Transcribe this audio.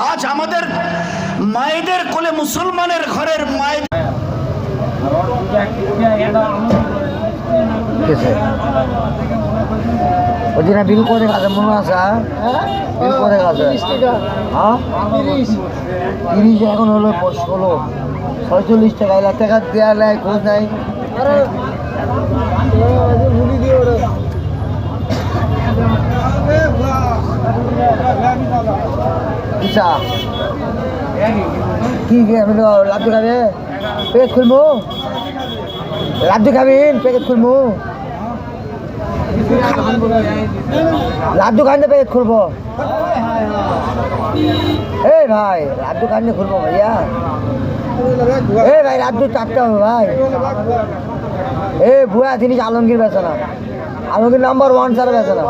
আজ আমাদের মায়েদের কোলে, মুসলমানের ঘরের মায়ের ওদিনা বিল করে কাছে মনে আছে, বিল করে কাছে হ্যাঁ 30 এখন হলো 46 টাকা, 1 লাখ টাকা দেওয়া নেয়, খোঁজ নাই। কিসা কি আমি লাড্ডু খাবে, প্যাকেট খুলবো, লাড্ডু খাবেন, প্যাকেট খুলবো, লাড্ডু খান প্যাকেট খুলবো। এই ভাই লাড্ডু খান খুলবো ভাইয়া, এই ভাই লাড্ডু চাপতে হবে ভাই। এই ভুয়া জিনিস আলমগীর বেছে না, আলমগীর নাম্বার 1 ছাড়া বেছে না।